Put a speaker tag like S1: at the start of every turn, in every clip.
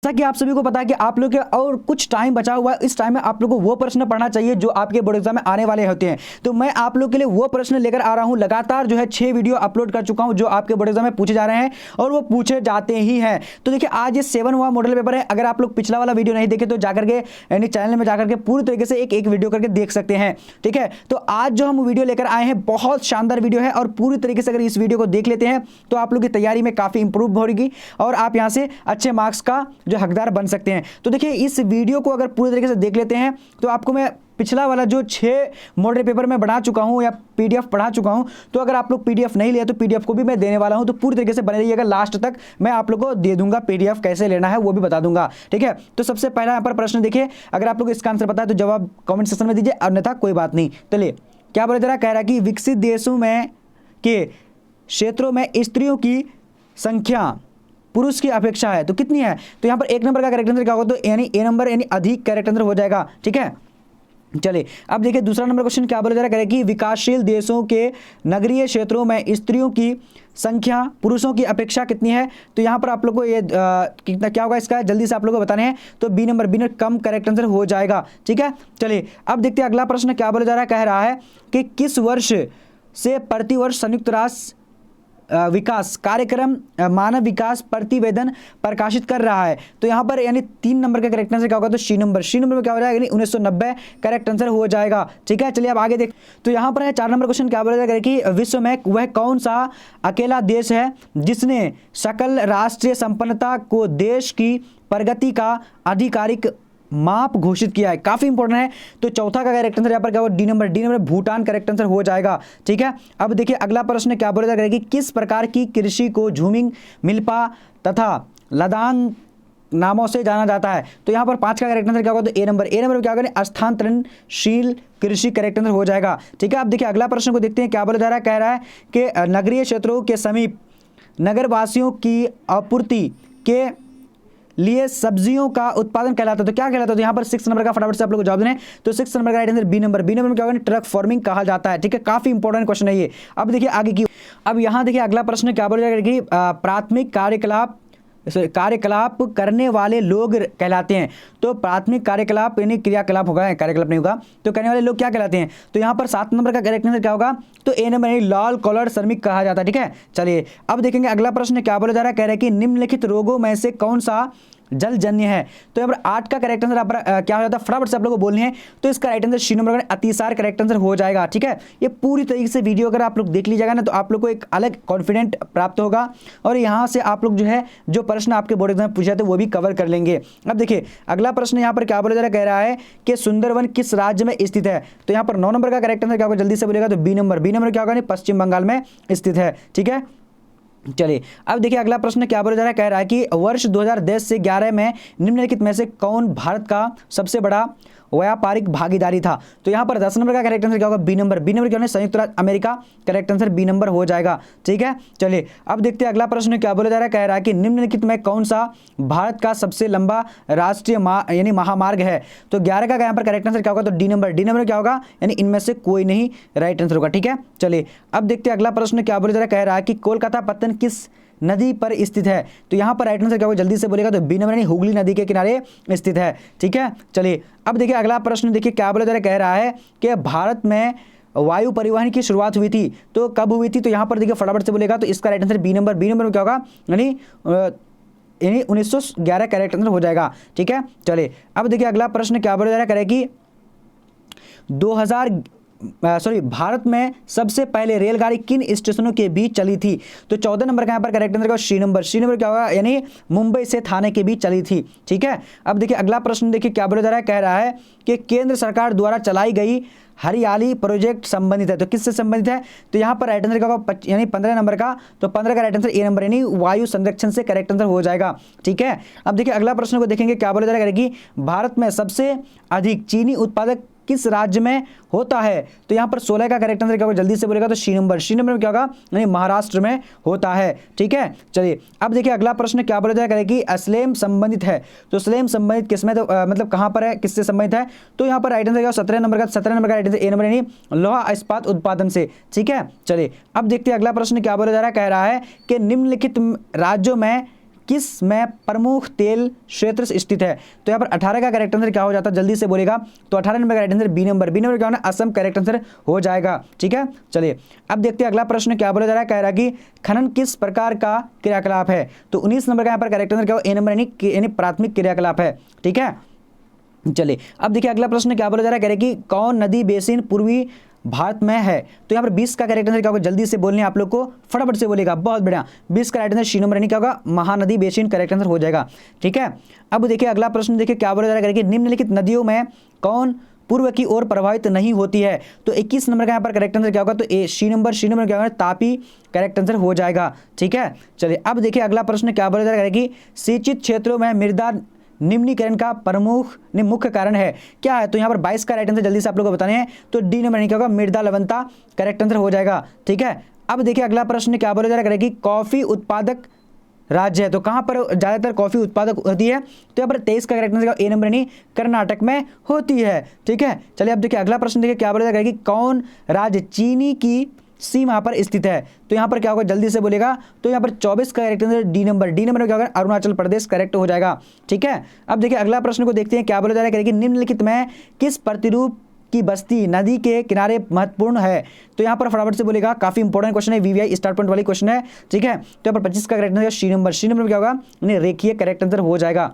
S1: जैसा कि आप सभी को पता है कि आप लोग के और कुछ टाइम बचा हुआ है, इस टाइम में आप लोग को वो प्रश्न पढ़ना चाहिए जो आपके बोर्ड एग्जाम में आने वाले होते हैं। तो मैं आप लोग के लिए वो प्रश्न लेकर आ रहा हूं। लगातार जो है 6 वीडियो अपलोड कर चुका हूं जो आपके बोर्ड एग्जाम में पूछे जा रहे हैं और वो पूछे जाते ही हैं। तो देखिए आज ये 7वां मॉडल पेपर है। अगर आप लोग पिछला वाला वीडियो नहीं देखे तो जाकर के यानी चैनल में जाकर के पूरी तरीके से एक एक वीडियो करके देख सकते हैं। ठीक है, तो आज जो हम वीडियो लेकर आए हैं बहुत शानदार वीडियो है और पूरी तरीके से अगर इस वीडियो को देख लेते हैं तो आप लोग की तैयारी में काफी इंप्रूव होगी और आप यहां से अच्छे मार्क्स का जो हकदार बन सकते हैं। तो देखिए इस वीडियो को अगर पूरी तरीके से देख लेते हैं तो आपको मैं पिछला वाला जो 6 मॉडल पेपर में बना चुका हूं या पीडीएफ पढ़ा चुका हूं, तो अगर आप लोग पीडीएफ नहीं लिया तो पीडीएफ को भी मैं देने वाला हूं। तो पूरी तरीके से बने रहिएगा, लास्ट तक मैं आप लोगों को दे दूंगा पीडीएफ कैसे लेना है वो भी बता दूंगा। ठीक है, तो सबसे पहला यहां पर प्रश्न देखिए, अगर आप लोग इसका आंसर पता है तो जवाब कमेंट सेक्शन में दीजिए, अन्यथा कोई बात नहीं। चलिए क्या बोले जरा, कह रहा है कि विकसित देशों में के क्षेत्रों में स्त्रियों की संख्या पुरुष की अपेक्षा है तो कितनी है। तो यहां पर 1 नंबर का करेक्ट आंसर क्या होगा, तो यानी ए नंबर यानी अधिक करेक्ट आंसर हो जाएगा। ठीक है, चलिए अब देखिए दूसरा नंबर क्वेश्चन क्या बोला जा रहा है कि विकासशील देशों के नगरीय क्षेत्रों में स्त्रियों की संख्या पुरुषों की अपेक्षा कितनी है। तो यहां पर आप लोग को ये कितना क्या होगा इसका जल्दी से आप लोगों को बताने हैं, तो बी नंबर कम करेक्ट आंसर हो जाएगा। ठीक है, चलिए अब देखते हैं अगला प्रश्न क्या बोला जा रहा है, कह रहा है कि किस वर्ष से प्रतिवर्ष संयुक्त राष्ट्र विकास कार्यक्रम मानव विकास प्रतिवेदन प्रकाशित कर रहा है। तो यहां पर यानी 3 नंबर का करेक्ट आंसर क्या होगा, तो सी नंबर में क्या हो जाएगा, यानी 1990 करेक्ट आंसर हो जाएगा। ठीक है, चलिए अब आगे देख, तो यहां पर है 4 नंबर क्वेश्चन क्या बोला जाएगा कि विश्व में वह कौन सा अकेला देश है जिसने सकल राष्ट्रीय संपन्नता को देश की प्रगति का आधिकारिक माप घोषित किया है। काफी इंपॉर्टेंट है। तो चौथा का करेक्ट आंसर यहां पर क्या होगा, D number Bhutan correct answer हो जाएगा। ठीक है, अब देखिए अगला प्रश्न क्या बोला जाएगा कि किस प्रकार की कृषि को झूमिंग, मिल्पा तथा लदान नामों से जाना जाता है। तो यहां पर 5 का करेक्ट आंसर क्या होगा, तो ए नंबर में क्या होगा, स्थानांतरणशील कृषि करेक्ट आंसर हो जाएगा। ठीक है, अब देखिए अगला प्रश्न को देखते हैं क्या बोला जा रहा है, कह रहा है कि नगरीय क्षेत्रों के समीप नगरवासियों की आपूर्ति के लिए सब्जियों का उत्पादन कहलाता है। तो क्या कहलाता है, तो यहां पर 6 नंबर का फटाफट से आप लोग को जवाब देना है। तो 6 नंबर का राइट आंसर बी नंबर में क्या होगा, ट्रक फार्मिंग कहा जाता है। ठीक है, काफी इंपॉर्टेंट क्वेश्चन है ये। अब देखिए आगे की, अब यहां देखिए अगला प्रश्न क्या बोला जाएगा कि प्राथमिक कार्यकलाप करने वाले लोग कहलाते हैं। तो प्राथमिक कार्यकलाप यानी क्रियाकलाप होगा, कार्यकलाप नहीं होगा, तो करने वाले लोग क्या कहलाते हैं। तो यहां पर 7 नंबर का करेक्ट आंसर क्या होगा, तो ए नंबर यानी लाल कॉलर श्रमिक कहा जाता है। ठीक है, चलिए अब देखेंगे अगला प्रश्न क्या बोला जा रहा है, कह रहे हैं कि निम्नलिखित रोगों में से कौन सा जलजन्य है। तो यहाँ पर 8 का करेक्ट आंसर क्या हो जाता है, फटाफट से आप लोगों को बोलने हैं। तो इसका राइट आंसर सी नंबर अतिसार करेक्ट आंसर हो जाएगा। ठीक है, ये पूरी तरीके से वीडियो अगर आप लोग देख लीजिएगा ना तो आप लोग को एक अलग कॉन्फिडेंट प्राप्त होगा और यहाँ से आप लोग जो है जो प्रश्न आपके बोर्ड एग्जाम में पूछे जाते हैं वो भी कवर कर लेंगे। अब देखिए अगला प्रश्न यहाँ पर क्या बोला जा रहा है, कह रहा है कि सुंदरवन किस राज्य में स्थित है। तो यहाँ पर 9 नंबर का करेक्ट आंसर क्या होगा, जल्दी से बोलेगा, तो बी नंबर क्या होगा, पश्चिम बंगाल में स्थित है। ठीक है, चलिए अब देखिए अगला प्रश्न क्या बोला जा रहा है, कह रहा है कि वर्ष 2010 से 11 में निम्नलिखित में से कौन भारत का सबसे बड़ा व्यापारिक भागीदारी था। तो यहां पर 10 नंबर का करेक्ट आंसर क्या होगा, बी नंबर क्या होगा, संयुक्त राज्य America correct answer B number हो जाएगा। ठीक है, चलिए अब देखते हैं अगला प्रश्न क्या बोला जा रहा है, कह रहा है कि निम्नलिखित में कौन सा भारत का सबसे लंबा राष्ट्रीय यानी महामार्ग है। तो 11 का यहां पर करेक्ट आंसर क्या होगा, तो डी नंबर क्या होगा, यानी इनमें से कोई नहीं राइट आंसर होगा। ठीक है, चलिए अब देखते हैं अगला प्रश्न क्या बोला जा रहा है, कह रहा है कि कोलकाता पत्तन किस नदी पर स्थित है। तो यहां पर राइट आंसर क्या होगा, जल्दी से बोलेगा, तो बी नंबर यानी हुगली नदी के किनारे स्थित है। ठीक है, चलिए अब देखिए अगला प्रश्न देखिए क्या बोला जा रहा है, कह रहा है कि भारत में वायु परिवहन की शुरुआत हुई थी तो कब हुई थी। तो यहां पर देखिए फटाफट से बोलेगा, तो इसका राइट आंसर बी नंबर में क्या होगा, यानी 1911 करेक्ट आंसर हो जाएगा। ठीक है, चलिए अब देखिए अगला प्रश्न क्या बोला जा रहा है, कह रहा है कि भारत में सबसे पहले रेलगाड़ी किन स्टेशनों के बीच चली थी। तो 14 नंबर का यहाँ पर करेक्ट आंसर का सी नंबर क्या होगा, यानी मुंबई से थाने के बीच चली थी। ठीक है, अब देखिए अगला प्रश्न देखिए क्या बोला जा रहा है, कह रहा है कि केंद्र सरकार द्वारा चलाई गई हरियाली प्रोजेक्ट संबंधित है। तो किससे संबंधित है, तो यहाँ पर राइट आंसर क्या होगा, यानी 15 नंबर का, तो 15 का राइट आंसर ए नंबर यानी वायु संरक्षण से करेक्ट आंसर हो जाएगा। ठीक है, अब देखिए अगला प्रश्न को देखेंगे क्या बोला जा रहा है कि भारत में सबसे अधिक चीनी उत्पादक किस राज्य में होता है। तो यहां पर 16 का करेक्ट आंसर क्या होगा, जल्दी से बोलेगा, तो सी नंबर में क्या होगा, यानी महाराष्ट्र में होता है। ठीक है, चलिए अब देखिए अगला प्रश्न क्या बोला जाएगा कि स्लेम संबंधित है। तो स्लेम संबंधित किसमें, तो मतलब कहां पर है, किससे संबंधित है। तो यहां पर राइट आंसर क्या, 17 नंबर का राइट आंसर ए नंबर यानी लोहा इस्पात उत्पादन से। ठीक है, चलिए अब देखते हैं अगला प्रश्न क्या बोला जा रहा है, कह रहा है कि निम्नलिखित राज्यों में किस में प्रमुख तेल क्षेत्र स्थित है? तो यहाँ पर 18 का करेक्ट आंसर क्या हो जाता है, जल्दी से बोलेगा। तो 18 नंबर का करेक्ट आंसर बी नंबर क्या होना, असम करेक्ट आंसर हो जाएगा। ठीक है, चलिए अब देखते हैं अगला प्रश्न क्या बोला जा रहा है। कह रहा है कि खनन किस प्रकार का क्रियाकलाप है? तो 19 नंबर का यहाँ पर करेक्ट आंसर क्या हो, ए नंबर यानी प्राथमिक क्रियाकलाप है। ठीक है, चलिए अब देखिए अगला प्रश्न क्या बोला जा रहा है। कह रहे कि कौन नदी बेसिन पूर्वी भारत में है? तो यहाँ पर 20 का करेक्ट आंसर क्या होगा, जल्दी से बोलने आप लोग को, फटाफट से बोलेगा, बहुत बढ़िया। 20 का करेक्ट आंसर सी नंबर क्या होगा, महानदी बेसिन करेक्ट आंसर हो जाएगा। ठीक है, अब देखिए अगला प्रश्न देखिए क्या बोला जा रहा है कि निम्नलिखित नदियों में कौन पूर्व की ओर प्रभावित नहीं होती है? तो 21 नंबर का यहाँ पर करेक्ट आंसर क्या होगा, तो ए सी नंबर क्या होगा, तापी करेक्ट आंसर हो जाएगा। ठीक है, चलिए अब देखिए अगला प्रश्न क्या बोला जा रहा है कि सिंचित क्षेत्रों में मृदा निम्नीकरण का मुख्य कारण है, क्या है? तो यहाँ पर 22 का राइट आंसर जल्दी से आप लोगों को बताने हैं। तो डी नंबर क्या होगा, मृदा लवणता करेक्ट आंसर हो जाएगा। ठीक है, अब देखिए अगला प्रश्न क्या बोला जा रहा है कि कॉफी उत्पादक राज्य है, तो कहाँ पर ज्यादातर कॉफी उत्पादक होती है? तो यहाँ पर 23 का correct answer A number Karnataka में होती है। ठीक है, चलिए अब देखिए अगला प्रश्न देखिए क्या बोला जा रहा है कि कौन राज्य चीनी की सीमा पर स्थित है? तो यहाँ पर क्या होगा, जल्दी से बोलेगा। तो यहाँ पर 24 का करेक्ट आंसर डी नंबर क्या होगा, अरुणाचल प्रदेश करेक्ट हो जाएगा। ठीक है, अब देखिए अगला प्रश्न को देखते हैं क्या बोला जा रहा है कि निम्नलिखित में किस प्रतिरूप की बस्ती नदी के किनारे महत्वपूर्ण है? तो यहाँ पर फटाफट से बोलेगा, काफी इंपॉर्टेंट क्वेश्चन है, वीवीआई स्टार पॉइंट वाली क्वेश्चन है। ठीक है, तो यहाँ पर 25 का करेक्ट आंसर सी नंबर क्या होगा, रेखीय करेक्ट आंसर हो जाएगा।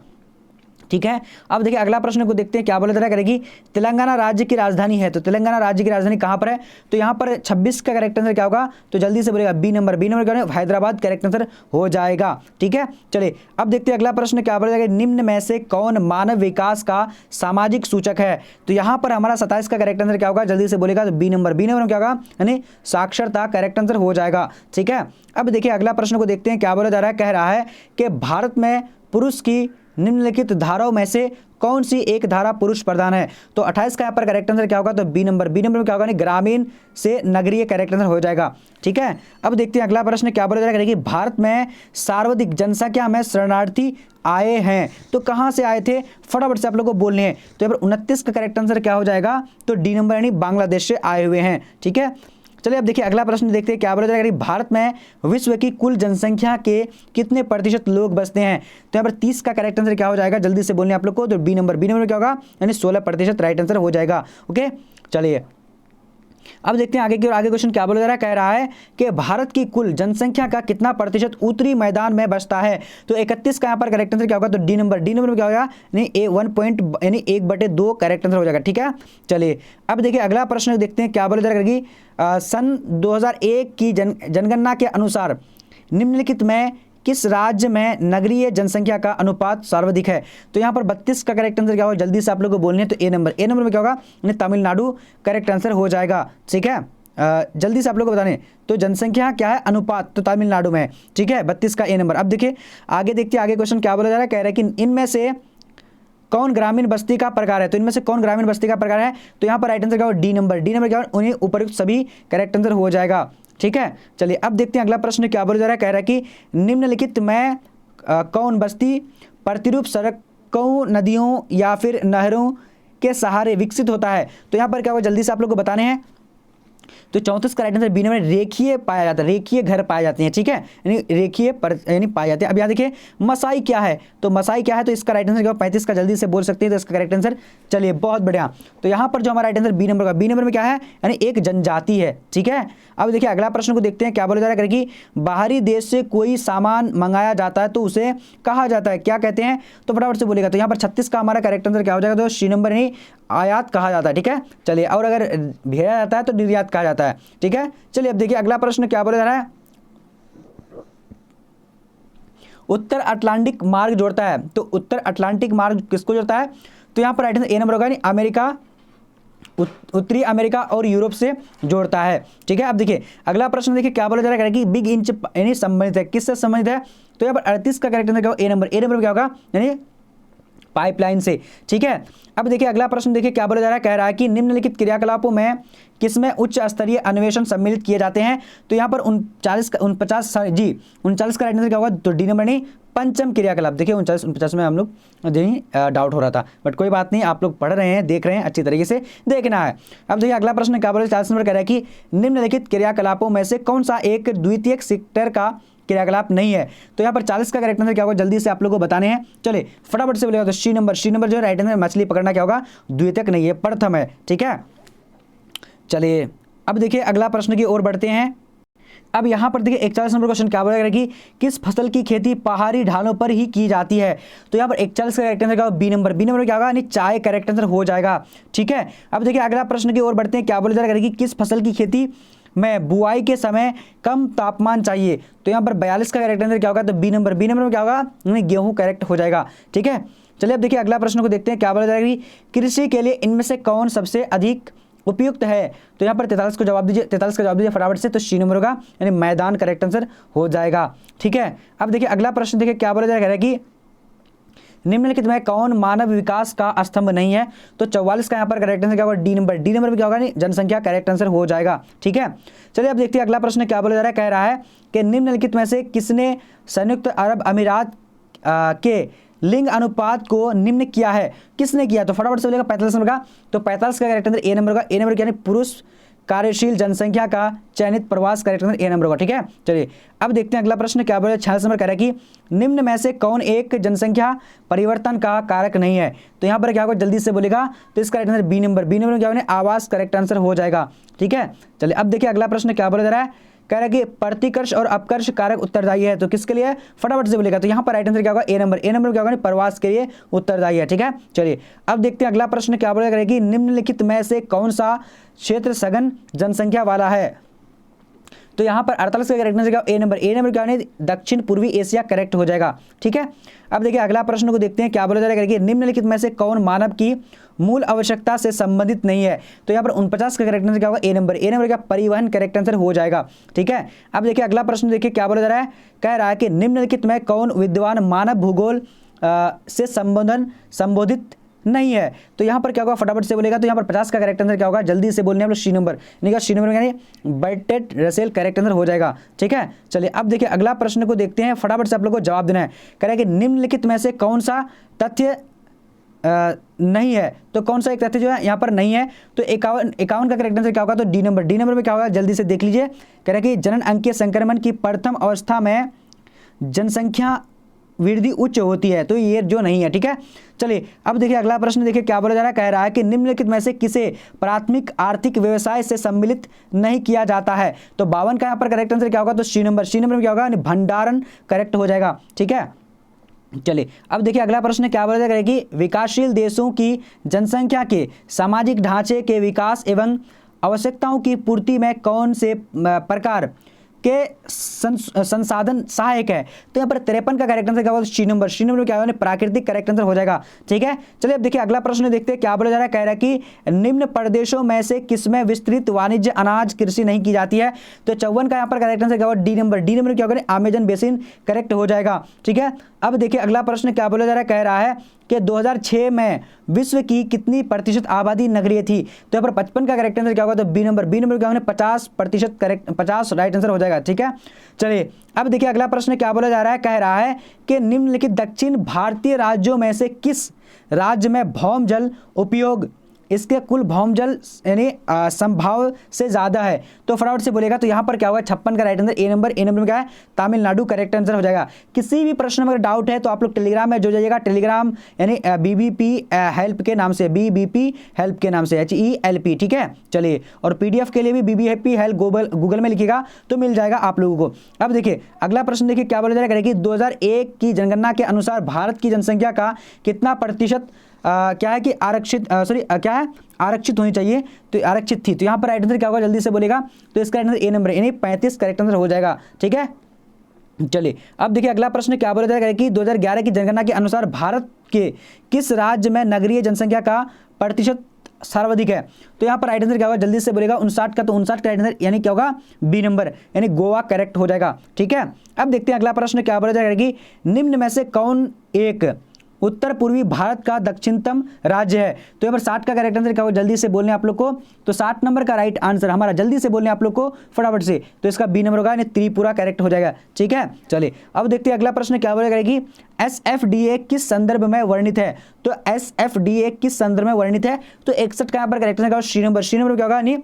S1: ठीक है, अब देखिए अगला प्रश्न को देखते हैं क्या बोला जा रहा है कि तेलंगाना राज्य की राजधानी है। तो तेलंगाना राज्य की राजधानी कहां पर है? तो यहां पर 26 का करेक्ट आंसर क्या होगा, तो जल्दी से बोलेगा बी नंबर क्या होगा, हैदराबाद करेक्ट आंसर हो जाएगा। ठीक है, चलिए अब देखते हैं अगला प्रश्न क्या बोला जाएगा, निम्न में से कौन मानव विकास का सामाजिक सूचक है? तो यहां पर हमारा 27 का करेक्ट आंसर क्या होगा, जल्दी से बोलेगा, तो बी नंबर क्या होगा, यानी साक्षरता करेक्ट आंसर हो जाएगा। ठीक है, अब देखिए अगला प्रश्न को देखते हैं क्या बोला जा रहा है। कह रहा है कि भारत में पुरुष की निम्नलिखित धाराओं में से कौन सी एक धारा पुरुष प्रधान है? तो 28 का यहाँ पर करेक्ट आंसर क्या होगा, तो बी नंबर क्या होगा, ग्रामीण से नगरीय करेक्ट आंसर हो जाएगा। ठीक है, अब देखते हैं अगला प्रश्न क्या बोला जा रहा है कि भारत में सर्वाधिक जनसंख्या में शरणार्थी आए हैं, तो कहां से आए थे, फटाफट से आप लोग को बोलने हैं। तो यहाँ पर 29 का करेक्ट आंसर क्या हो जाएगा, तो डी नंबर यानी बांग्लादेश से आए हुए हैं। ठीक है, चलिए अब देखिए अगला प्रश्न देखते हैं क्या बोला जाएगा, भारत में विश्व की कुल जनसंख्या के कितने प्रतिशत लोग बसते हैं? तो यहाँ पर 30 का करेक्ट आंसर क्या हो जाएगा, जल्दी से बोलने आप लोग को, तो बी नंबर क्या होगा, यानी 16% राइट आंसर हो जाएगा। ओके, चलिए अब देखते हैं आगे की ओर। आगे क्वेश्चन क्या बोला जा रहा है, कह रहा है कि भारत की कुल जनसंख्या का कितना प्रतिशत उत्तरी मैदान में बसता है? तो 31 का यहाँ पर करेक्ट आंसर क्या होगा, तो डी नंबर क्या होगा, यानी ए 1.2 करेक्ट आंसर हो जाएगा। ठीक है, चलिए अब देखिए अगला प्रश्न देखते हैं क्या बोला जा रहा है कि सन 2001 की जनगणना के अनुसार निम्नलिखित में किस राज्य में नगरीय जनसंख्या का अनुपात सर्वाधिक है? तो यहाँ पर 32 का करेक्ट आंसर क्या होगा, जल्दी से आप लोगों को बोलने हैं। तो ए नंबर में क्या होगा, तमिलनाडु करेक्ट आंसर हो जाएगा। ठीक है, जल्दी से आप लोगों को बताने, तो जनसंख्या क्या है, अनुपात, तो तमिलनाडु में। ठीक है, 32 का ए नंबर। अब देखिए आगे देखते हैं आगे क्वेश्चन क्या बोला जा रहा है। कह रहे हैं कि इनमें से कौन ग्रामीण बस्ती का प्रकार है? तो इनमें से कौन ग्रामीण बस्ती का प्रकार है? तो यहाँ पर राइट आंसर क्या होगा, डी नंबर क्या होगा, उन्हें उपयुक्त सभी करेक्ट आंसर हो जाएगा। ठीक है, चलिए अब देखते हैं अगला प्रश्न क्या बोला जा रहा है। कह रहा है कि निम्नलिखित में कौन बस्ती प्रतिरूप सड़कों, नदियों या फिर नहरों के सहारे विकसित होता है? तो यहाँ पर क्या होगा, जल्दी से आप लोग को बताने हैं। तो 34 का राइट आंसर बी नंबर रेखीय पाया जाता है, रेखीय घर पाए जाते हैं। ठीक है, यानी रेखीय यानी पाए जाते हैं। अब यहाँ देखिए मसाई क्या है, तो मसाई क्या है, तो इसका राइट आंसर क्या होगा, 35 का जल्दी से बोल सकते हैं, तो इसका करेक्ट आंसर, चलिए बहुत बढ़िया। तो यहाँ पर जो हमारा राइट आंसर बी नंबर में क्या है, यानी एक जनजाति है। ठीक है, अब देखिए अगला प्रश्न को देखते हैं क्या बोला जा रहा है कि बाहरी देश से कोई सामान मंगाया जाता है तो उसे कहा जाता है, क्या कहते हैं? तो फटाफट से बोलेगा। तो यहाँ पर 36 का हमारा करेक्ट आंसर क्या हो जाएगा, तो सी नंबर यानी आयात कहा जाता है। ठीक है, चलिए, और अगर भेजा जाता है तो निर्यात कहा जाता है। ठीक है, चलिए अब देखिए अगला प्रश्न क्या बोला जा रहा है। उत्तर अटलांटिक मार्ग जोड़ता है, तो उत्तर अटलांटिक मार्ग किसको जोड़ता है? तो यहाँ पर राइट आंसर ए नंबर होगा, यानी अमेरिका, उत्तरी अमेरिका और यूरोप से जोड़ता है। ठीक है, अब देखिए अगला प्रश्न देखिए क्या बोला जा रहा है कि बिग इंच यानी संबंधित है, किससे संबंधित है? तो यहाँ पर 38 का करेक्ट आंसर क्या होगा, ए नंबर क्या होगा, यानी पाइपलाइन से। ठीक है, अब देखिए अगला प्रश्न देखिए क्या बोला जा रहा है। कह रहा है कि निम्नलिखित क्रियाकलापों में किसमें उच्च स्तरीय अन्वेषण सम्मिलित किए जाते हैं? तो यहाँ पर 49 का राइट आंसर क्या होगा, तो डी नंबर नहीं पंचम क्रियाकलाप। देखिए 49 में हम लोग डाउट हो रहा था, बट कोई बात नहीं, आप लोग पढ़ रहे हैं, देख रहे हैं, अच्छी तरीके से देखना है। अब देखिए अगला प्रश्न क्या बोला, 40 नंबर कह रहा है कि निम्नलिखित क्रियाकलापों में से कौन सा एक द्वितीयक सेक्टर का क्रियाकलाप नहीं है। तो यहाँ पर 40 का करेक्ट आंसर क्या होगा, जल्दी से आप लोगों को बताने हैं। चलिए फटाफट से बोलेगा। तो सी नंबर जो है राइट आंसर, मछली पकड़ना क्या होगा, द्वितीयक नहीं है, प्रथम है। ठीक है, चलिए अब देखिए अगला प्रश्न की ओर बढ़ते हैं। अब यहाँ पर देखिए 41 नंबर क्वेश्चन क्या बोलेगा कि किस फसल की खेती पहाड़ी ढालों पर ही की जाती है। तो यहाँ पर 41 का करेक्ट आंसर क्या होगा, बी नंबर क्या होगा, यानी चाय करेक्ट आंसर हो जाएगा। ठीक है, अब देखिए अगला प्रश्न की ओर बढ़ते हैं। क्या बोला जाएगा कि किस फसल की खेती में बुआई के समय कम तापमान चाहिए। तो यहाँ पर 42 का करेक्ट आंसर क्या होगा, तो बी नंबर में क्या होगा, गेहूं करेक्ट हो जाएगा। ठीक है, चलिए अब देखिए अगला प्रश्न को देखते हैं। क्या बोला जाएगा कि कृषि के लिए इनमें से कौन सबसे अधिक उपयुक्त है। तो यहाँ पर 43 का जवाब दीजिए फटाफट से। तो सी नंबर होगा, यानी मैदान करेक्ट आंसर हो जाएगा। ठीक है, अब देखिए अगला प्रश्न देखिए क्या बोला जाएगा कि निम्नलिखित में कौन मानव विकास का स्तंभ नहीं है। तो 44 का यहाँ पर करेक्ट आंसर क्या होगा, डी नंबर में क्या होगा, जनसंख्या करेक्ट आंसर हो जाएगा। ठीक है, चलिए अब देखते हैं अगला प्रश्न क्या बोला जा रहा है। कह रहा है कि निम्नलिखित में से किसने संयुक्त अरब अमीरात के लिंग अनुपात को निम्न किया है, किसने किया। तो फटाफट से बोलेगा 45 नंबर का। तो 45 का करेक्ट आंसर ए नंबर का, यानी पुरुष कार्यशील जनसंख्या का चयनित प्रवास करेक्ट आंसर ए नंबर होगा। ठीक है, चलिए अब देखते हैं अगला प्रश्न क्या बोला। 46 नंबर कह रहा है कि निम्न में से कौन एक जनसंख्या परिवर्तन का कारक नहीं है। तो यहाँ पर क्या होगा, जल्दी से बोलेगा। तो इसका करेक्ट आंसर बी नंबर क्या होगा, आवास करेक्ट आंसर हो जाएगा। ठीक है, चलिए अब देखिए अगला प्रश्न क्या बोला जा रहा है। कह रहा है कि प्रतिकर्ष और अपकर्ष कारक उत्तरदायी है। तो किसके लिए, फटाफट से बोलेगा। तो यहाँ पर राइट आंसर क्या होगा, ए नंबर क्या होगा, प्रवास के लिए उत्तरदायी है। ठीक है, चलिए अब देखते हैं अगला प्रश्न क्या बोलेगा कि निम्नलिखित में से कौन सा क्षेत्र सघन जनसंख्या वाला है। तो यहाँ पर 48 का करेक्ट आंसर क्या, ए नंबर क्या है, दक्षिण पूर्वी एशिया करेक्ट हो जाएगा। ठीक है, अब देखिए अगला प्रश्न को देखते हैं। क्या बोला जाएगा कि निम्नलिखित में से कौन मानव की मूल आवश्यकता से संबंधित नहीं है। तो यहाँ पर 49 का करेक्ट आंसर क्या होगा, ए नंबर क्या, परिवहन करेक्ट आंसर हो जाएगा। ठीक है, अब देखिए अगला प्रश्न देखिए क्या बोला जा रहा है। कह रहा है कि निम्नलिखित में कौन विद्वान मानव भूगोल से संबोधित नहीं है। तो यहाँ पर क्या होगा, फटाफट से बोलेगा। तो यहाँ पर 50 का करेक्ट आंसर क्या होगा, जल्दी से बोलने आप लोग सी नंबर यानी बर्टेट रसेल करेक्ट आंसर हो जाएगा। ठीक है, चलिए अब देखिए अगला प्रश्न को देखते हैं। फटाफट से आप लोग को जवाब देना है। कह रहा है कि निम्नलिखित में से कौन सा तथ्य नहीं है। तो कौन सा एक तथ्य जो है यहाँ पर नहीं है। तो 51 का करेक्ट आंसर क्या होगा, तो डी नंबर में क्या होगा, जल्दी से देख लीजिए। कह रहा है कि जनन अंकीय संक्रमण की प्रथम अवस्था में जनसंख्या वृद्धि उच्च होती है। तो ये जो नहीं है। ठीक है, चलिए अब देखिए अगला प्रश्न देखिए क्या बोला जा रहा है। कह रहा है कि निम्नलिखित में से किसे प्राथमिक आर्थिक व्यवसाय से सम्मिलित नहीं किया जाता है। तो 52 का यहाँ पर करेक्ट आंसर क्या होगा, तो सी नंबर में क्या होगा, भंडारण करेक्ट हो जाएगा। ठीक है, चलिए अब देखिए अगला प्रश्न क्या बोला जाएगा कि विकासशील देशों की जनसंख्या के सामाजिक ढांचे के विकास एवं आवश्यकताओं की पूर्ति में कौन से प्रकार के संसाधन सहायक है। तो यहाँ पर 53 का करेक्ट आंसर क्या होगा, सी नंबर क्या होगा, प्राकृतिक करेक्ट आंसर हो जाएगा। ठीक है, चलिए अब देखिए अगला प्रश्न देखते हैं क्या बोला जा रहा है। कह रहा है कि निम्न प्रदेशों में से किसमें विस्तृत वाणिज्य अनाज कृषि नहीं की जाती है। तो 54 का यहाँ पर करेक्ट आंसर क्या होगा, डी नंबर क्या होगा, अमेजन बेसिन करेक्ट हो जाएगा। ठीक है, अब देखिए अगला प्रश्न क्या बोला जा रहा है। कह रहा है कि 2006 में विश्व की कितनी प्रतिशत आबादी नगरीय थी। तो यहाँ पर 55 का करेक्ट आंसर क्या होगा, तो बी नंबर क्या होगा, 50% करेक्ट, 50 राइट आंसर हो जाएगा। ठीक है, चलिए अब देखिए अगला प्रश्न क्या बोला जा रहा है। कह रहा है कि निम्नलिखित दक्षिण भारतीय राज्यों में से किस राज्य में भौम जल उपयोग इसके कुल भौम जल यानी संभाव से ज़्यादा है। तो फटाफट से बोलेगा। तो यहाँ पर क्या होगा, 56 का राइट आंसर ए नंबर में क्या है, तमिलनाडु करेक्ट आंसर हो जाएगा। किसी भी प्रश्न में अगर डाउट है तो आप लोग टेलीग्राम में जुड़ जाइएगा। टेलीग्राम यानी बीबीपी हेल्प के नाम से, बीबीपी हेल्प के नाम से, HELP। ठीक है, चलिए और PDF के लिए भी BBP हेल्प गूगल में लिखिएगा तो मिल जाएगा आप लोगों को। अब देखिए अगला प्रश्न देखिए क्या बोला जा रहा है कि 2001 की जनगणना के अनुसार भारत की जनसंख्या का कितना प्रतिशत क्या है कि आरक्षित होनी चाहिए। तो आरक्षित थी। तो यहाँ पर राइट आंसर क्या होगा, जल्दी से बोलेगा। तो इसका आंसर ए नंबर यानी 35 करेक्ट आंसर हो जाएगा। ठीक है, चलिए अब देखिए अगला प्रश्न क्या बोला जाएगा कि 2011 की जनगणना के अनुसार भारत के किस राज्य में नगरीय जनसंख्या का प्रतिशत सर्वाधिक है। तो यहाँ पर राइट आंसर क्या होगा, जल्दी से बोलेगा। 59 का, तो 59 का राइट आंसर यानी क्या होगा, बी नंबर यानी गोवा करेक्ट हो जाएगा। ठीक है, अब देखते हैं अगला प्रश्न क्या बोला जाएगा कि निम्न में से कौन एक उत्तर पूर्वी भारत का दक्षिणतम राज्य है। तो यहाँ पर 60 का करेक्ट आंसर क्या होगा, जल्दी से बोलने आप लोग को। तो 60 नंबर का राइट आंसर हमारा, जल्दी से बोलने आप लोग को फटाफट से। तो इसका बी नंबर होगा यानी त्रिपुरा करेक्ट हो जाएगा। ठीक है, चलिए अब देखते हैं अगला प्रश्न क्या बोलेगा कि SFDA किस संदर्भ में वर्णित है। तो SFDA किस संदर्भ में वर्णित है। तो 61 का यहाँ पर करेक्ट आंसर सी नंबर क्या होगा, यानी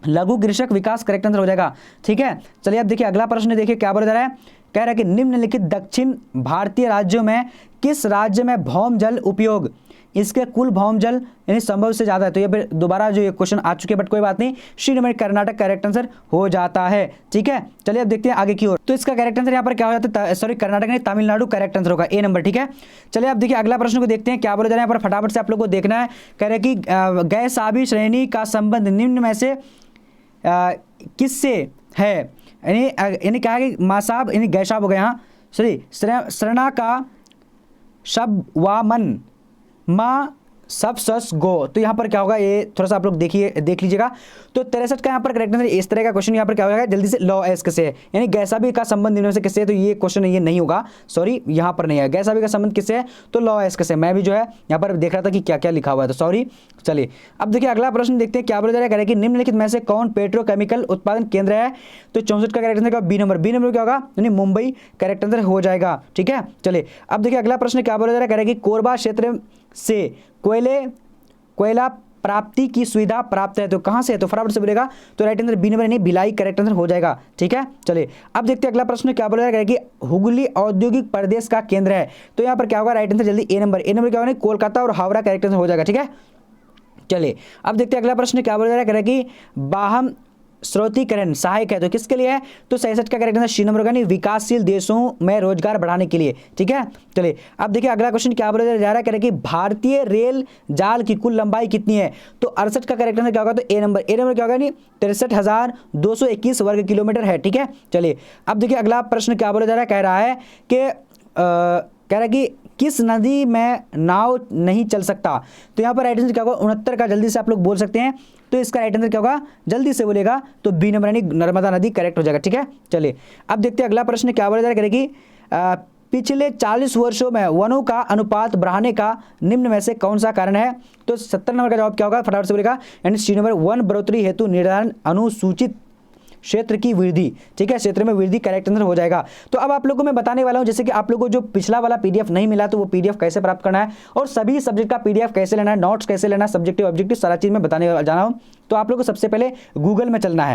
S1: लघु कृषक विकास करेक्ट आंसर हो जाएगा। ठीक है, चलिए अब देखिए अगला प्रश्न देखिए क्या बोला जा रहा है। कह रहा है कि निम्नलिखित दक्षिण भारतीय राज्यों में किस राज्य में भौम जल उपयोग, इसके कुल भौम जल यानी संभव से ज़्यादा है। तो ये फिर दोबारा जो ये क्वेश्चन आ चुके हैं, बट कोई बात नहीं, C number Karnataka correct answer हो जाता है। ठीक है, चलिए अब देखते हैं आगे की ओर। तो इसका करेक्ट आंसर यहाँ पर क्या हो जाता है, सॉरी कर्नाटक नहीं तमिलनाडु करेक्ट आंसर होगा, ए नंबर। ठीक है, चलिए अब देखिए अगला प्रश्न को देखते हैं क्या बोला जा रहा है यहाँ पर, फटाफट से आप लोग को देखना है। कह रहे हैं कि गैसाबी श्रेणी का संबंध निम्न में से किससे है, यानी क्या है कि मासाब यानी गैसाब हो गया, हाँ सॉरी श्रणा का शब्वामन माँ सब सस गो। तो यहाँ पर क्या होगा, ये थोड़ा सा आप लोग देख लीजिएगा। तो 63 का यहाँ पर करेक्ट आंसर इस तरह का क्वेश्चन यहाँ पर क्या होगा, जल्दी से लॉ एस किससे है, यानी गैसाबी का संबंध निम्न से किससे है। तो ये क्वेश्चन ये नहीं होगा, सॉरी यहाँ पर नहीं है, गैसाबी का संबंध किससे है, तो लॉ एस किससे। मैं भी जो है यहाँ पर देख रहा था कि क्या क्या लिखा हुआ है, तो सॉरी। चलिए अब देखिए अगला प्रश्न देखते हैं क्या बोला जा रहा है। कि निम्नलिखित में से कौन पेट्रोकेमिकल उत्पादन केंद्र है। तो 64 का correct answer B number. B number क्या होगा, यानी मुंबई करेक्ट आंसर हो जाएगा। ठीक है, चलिए अब देखिए अगला प्रश्न क्या बोला जा रहा है। कि कोरबा क्षेत्र से कोयला प्राप्ति की सुविधा प्राप्त है, तो कहां से है, तो फटाफट से बोलेगा, तो राइट आंसर बी नंबर नहीं भिलाई करेक्ट आंसर हो जाएगा। ठीक है, चलिए अब देखते हैं अगला प्रश्न क्या बोला जा रहा है। कि हुगली औद्योगिक प्रदेश का केंद्र है, तो यहां पर क्या होगा, राइट आंसर जल्दी ए नंबर। ए नंबर क्या होगा, कोलकाता और हावड़ा करेक्ट आंसर हो जाएगा। ठीक है, चलिए अब देखते हैं अगला प्रश्न क्या बोला जा रहा है। कि बाहम स्रोतीकरण सहायक है, तो किसके लिए है, तो 66 का करेक्ट आंसर सी नंबर होगा, नहीं विकासशील देशों में रोजगार बढ़ाने के लिए। ठीक है, चलिए अब देखिए अगला क्वेश्चन क्या बोला जा रहा है। कि भारतीय रेल जाल की कुल लंबाई कितनी है, तो 68 का करेक्ट आंसर क्या होगा, तो ए नंबर। ए नंबर क्या होगा, नहीं 63,221 वर्ग किलोमीटर है। ठीक है, चलिए अब देखिए अगला प्रश्न क्या बोला जा रहा है। कह रहा है कि किस नदी में नाव नहीं चल सकता, तो यहाँ पर राइट आंसर क्या होगा, 69 का जल्दी से आप लोग बोल सकते हैं। तो इसका राइट आंसर क्या होगा, जल्दी से बोलेगा, तो बी नंबर यानी नर्मदा नदी करेक्ट हो जाएगा। ठीक है, चलिए अब देखते हैं अगला प्रश्न क्या बोला जा रहा है। कि पिछले 40 वर्षों में वनों का अनुपात बढ़ाने का निम्न में से कौन सा कारण है, तो 70 नंबर का जवाब क्या होगा, फटाफट से बोलेगा, यानी सी नंबर वन बढ़ोतरी हेतु निर्धारण अनुसूचित क्षेत्र की वृद्धि। ठीक है, क्षेत्र में वृद्धि करेक्ट आंसर हो जाएगा। तो अब आप लोगों को मैं बताने वाला हूं, जैसे कि आप लोगों को जो पिछला वाला पीडीएफ नहीं मिला, तो वो पीडीएफ कैसे प्राप्त करना है और सभी सब्जेक्ट का पीडीएफ कैसे लेना है, नोट्स कैसे लेना है, सब्जेक्टिव ऑब्जेक्टिव सारा चीज मैं बताने जाना हूं। तो आप लोगों को सबसे पहले गूगल में चलना है।